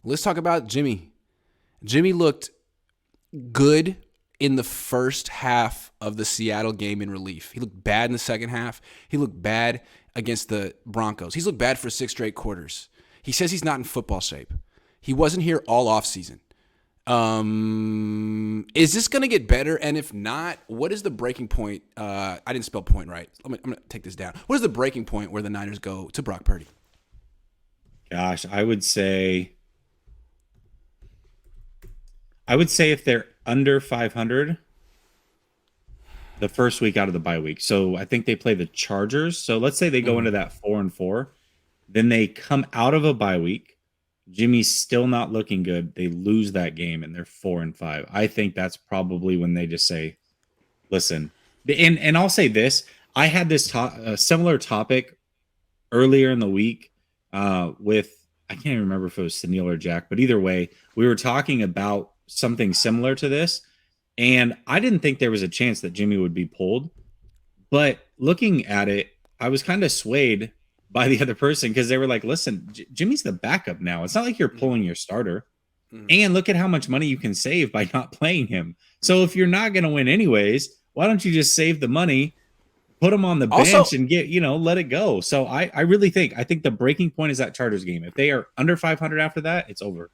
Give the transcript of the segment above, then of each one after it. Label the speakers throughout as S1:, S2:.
S1: Let's talk about Jimmy. Jimmy looked good in the first half of the Seattle game in relief. He looked bad in the second half. He looked bad against the Broncos. He's looked bad for 6 straight quarters. He says he's not in football shape. He wasn't here all offseason. Is this going to get better? And if not, what is the breaking point? I didn't spell point right. I'm going to take this down. What is the breaking point where the Niners go to Brock Purdy?
S2: Gosh, I would say if they're under 500 the first week out of the bye week. So I think they play the Chargers. So let's say they go into that 4-4. Then they come out of a bye week. Jimmy's still not looking good. They lose that game and they're 4-5. I think that's probably when they just say, listen, and I'll say this. I had this similar topic earlier in the week with, I can't even remember if it was Sunil or Jack, but either way, we were talking about something similar to this. And I didn't think there was a chance that Jimmy would be pulled. But looking at it, I was kind of swayed by the other person because they were like, listen, Jimmy's the backup now. It's not like you're pulling your starter. And look at how much money you can save by not playing him. So if you're not going to win anyways, why don't you just save the money, put him on the bench and let it go. So I really think the breaking point is that Chargers game. If they are under 500 after that, it's over.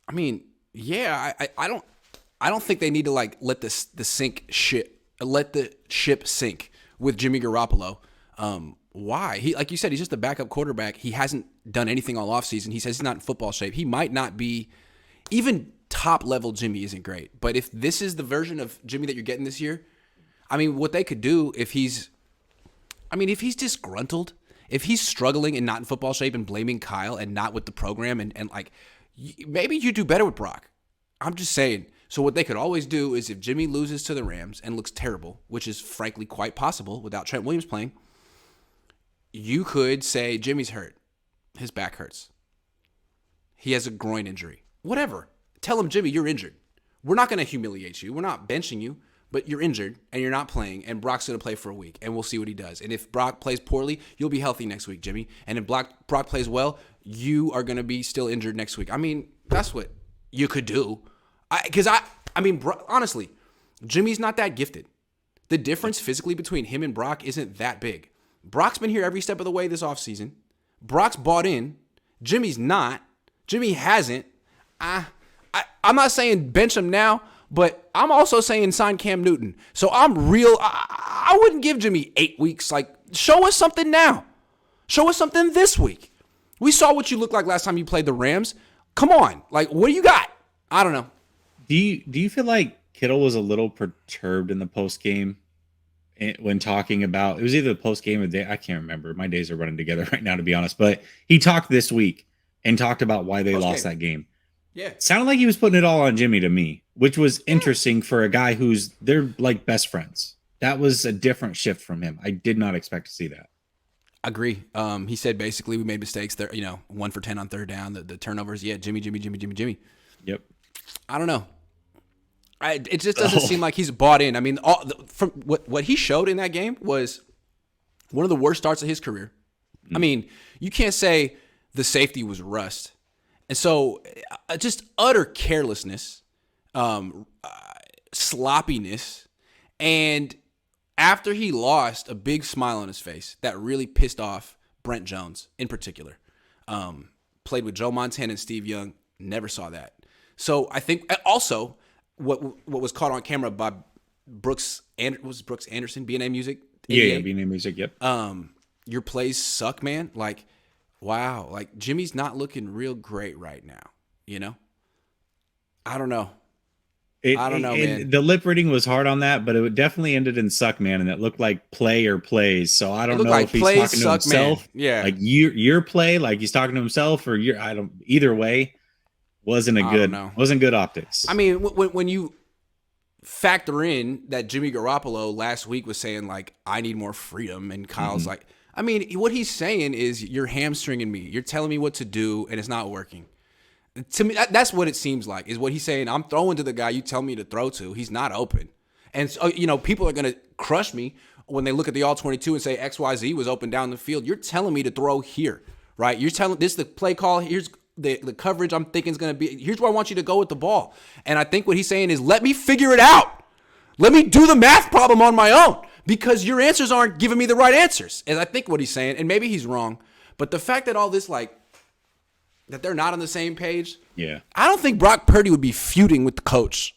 S1: I mean, yeah, I don't think they need to let the ship sink with Jimmy Garoppolo. Why? He, like you said, he's just a backup quarterback. He hasn't done anything all offseason. He says he's not in football shape. He might not be even top level. Jimmy isn't great. But if this is the version of Jimmy that you're getting this year, I mean, what they could do if he's disgruntled, if he's struggling and not in football shape and blaming Kyle and not with the program and maybe you do better with Brock. I'm just saying. So what they could always do is if Jimmy loses to the Rams and looks terrible, which is frankly quite possible without Trent Williams playing, you could say Jimmy's hurt. His back hurts. He has a groin injury. Whatever. Tell him, Jimmy, you're injured. We're not going to humiliate you. We're not benching you, but you're injured and you're not playing, and Brock's going to play for a week, and we'll see what he does. And if Brock plays poorly, you'll be healthy next week, Jimmy. And if Brock plays well, you are going to be still injured next week. I mean, that's what you could do. Honestly, Jimmy's not that gifted. The difference physically between him and Brock isn't that big. Brock's been here every step of the way this offseason. Brock's bought in. Jimmy's not. Jimmy hasn't. I'm not saying bench him now, but I'm also saying sign Cam Newton. So I'm real. I wouldn't give Jimmy 8 weeks. Show us something now. Show us something this week. We saw what you looked like last time you played the Rams. Come on. What do you got? I don't know.
S2: Do you feel like Kittle was a little perturbed in the post game when talking about, it was either the post game or the day, I can't remember. My days are running together right now, to be honest. But he talked this week and talked about why they lost that game.
S1: Yeah,
S2: it sounded like he was putting it all on Jimmy to me, which was interesting for a guy they're like best friends. That was a different shift from him. I did not expect to see that.
S1: Agree. He said basically we made mistakes there. 1 for 10 on third down. The turnovers. Yeah, Jimmy.
S2: Yep.
S1: I don't know. It just doesn't seem like he's bought in. I mean, from what he showed in that game was one of the worst starts of his career. I mean, you can't say the safety was rust. And so just utter carelessness, sloppiness. And after he lost, a big smile on his face that really pissed off Brent Jones in particular. Played with Joe Montana and Steve Young. Never saw that. So I think also what was caught on camera by Brooks Anderson, B&A Music?
S2: Yeah, B&A Music, yep.
S1: Your plays suck, man. Wow. Jimmy's not looking real great right now, I don't know. I don't know, man.
S2: The lip reading was hard on that, but it definitely ended in suck, man, and it looked like play or plays. So I don't know if he's talking to himself.
S1: Man. Yeah.
S2: Your play, he's talking to himself, or either way. Wasn't good optics. I
S1: mean, when you factor in that Jimmy Garoppolo last week was saying I need more freedom, and Kyle's what he's saying is you're hamstringing me. You're telling me what to do, and it's not working. To me, that's what it seems like. Is what he's saying. I'm throwing to the guy you tell me to throw to. He's not open, and so, people are gonna crush me when they look at the all 22 and say XYZ was open down the field. You're telling me to throw here, right? You're telling this is the play call. Here's the coverage I'm thinking is going to be. Here's where I want you to go with the ball. And I think what he's saying is, let me figure it out. Let me do the math problem on my own, because your answers aren't giving me the right answers. And I think what he's saying, and maybe he's wrong, but the fact that all this, like, that they're not on the same page.
S2: Yeah.
S1: I don't think Brock Purdy would be feuding with the coach.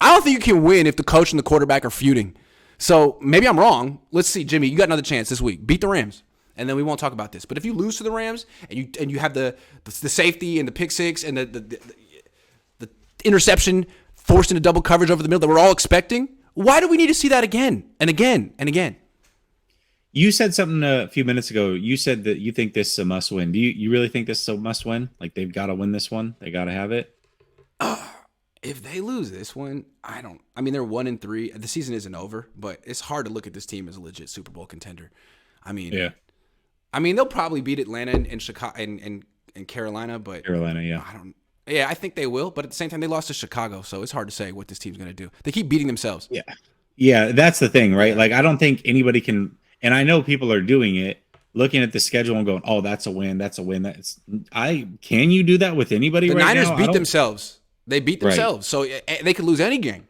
S1: I don't think you can win if the coach and the quarterback are feuding. So maybe I'm wrong. Let's see, Jimmy, you got another chance this week. Beat the Rams, and then we won't talk about this. But if you lose to the Rams and you have the safety and the pick six and the interception forced into double coverage over the middle that we're all expecting, why do we need to see that again and again and again?
S2: You said something a few minutes ago. You said that you think this is a must win. Do you really think this is a must win? Like, they've got to win this one? They got to have it?
S1: If they lose this one, I mean, they're 1-3. The season isn't over, but it's hard to look at this team as a legit Super Bowl contender. I mean,
S2: yeah.
S1: I mean, they'll probably beat Atlanta and Chicago and Carolina, but
S2: Carolina, yeah.
S1: I think they will, but at the same time, they lost to Chicago, so it's hard to say what this team's going to do. They keep beating themselves.
S2: Yeah. Yeah, that's the thing, right? Like, I don't think anybody can, and I know people are doing it, looking at the schedule and going, oh, that's a win, that's a win. Can you do that with anybody right now?
S1: The Niners beat themselves. They beat themselves, so they could lose any game.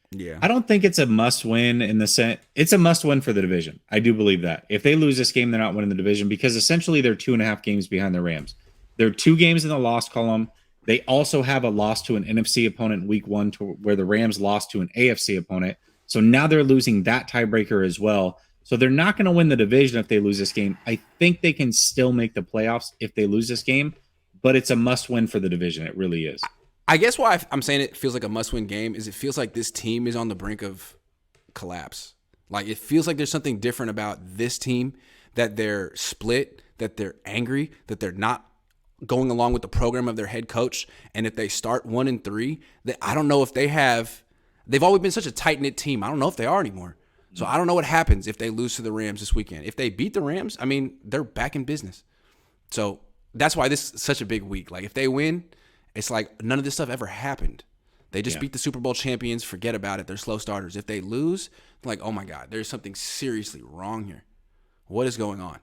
S1: Yeah.
S2: I don't think it's a must win in the sense. It's a must win for the division. I do believe that. If they lose this game, they're not winning the division, because essentially they're 2.5 games behind the Rams. They're 2 games in the loss column. They also have a loss to an NFC opponent in week 1, to where the Rams lost to an AFC opponent. So now they're losing that tiebreaker as well. So they're not going to win the division if they lose this game. I think they can still make the playoffs if they lose this game, but it's a must win for the division. It really is.
S1: I guess why I'm saying it feels like a must-win game is it feels like this team is on the brink of collapse. Like, it feels like there's something different about this team, that they're split, that they're angry, that they're not going along with the program of their head coach. And if they start 1-3, that I don't know if they've always been such a tight-knit team. I don't know if they are anymore. So I don't know what happens if they lose to the Rams this weekend. If they beat the Rams, I mean, they're back in business. So that's why this is such a big week. Like, if they win, it's like none of this stuff ever happened. They just beat the Super Bowl champions. Forget about it. They're slow starters. If they lose, like, oh my God, there's something seriously wrong here. What is going on?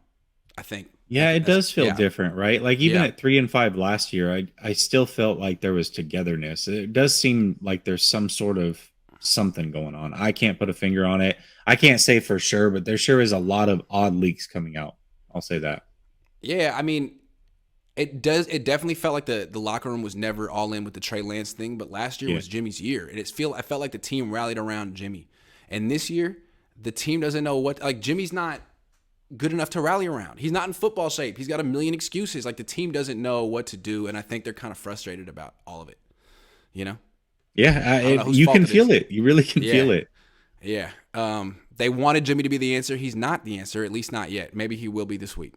S1: I think.
S2: Yeah, it does feel different, right? Like, even at 3-5 last year, I still felt like there was togetherness. It does seem like there's some sort of something going on. I can't put a finger on it. I can't say for sure, but there sure is a lot of odd leaks coming out. I'll say that.
S1: Yeah, I mean, it definitely felt like the locker room was never all in with the Trey Lance thing, but last year was Jimmy's year. And I felt like the team rallied around Jimmy. And this year, the team doesn't know what, like, Jimmy's not good enough to rally around. He's not in football shape. He's got a million excuses. Like, the team doesn't know what to do, and I think they're kind of frustrated about all of it. You know?
S2: Yeah, you can feel it. You really can feel it.
S1: Yeah. They wanted Jimmy to be the answer. He's not the answer, at least not yet. Maybe he will be this week.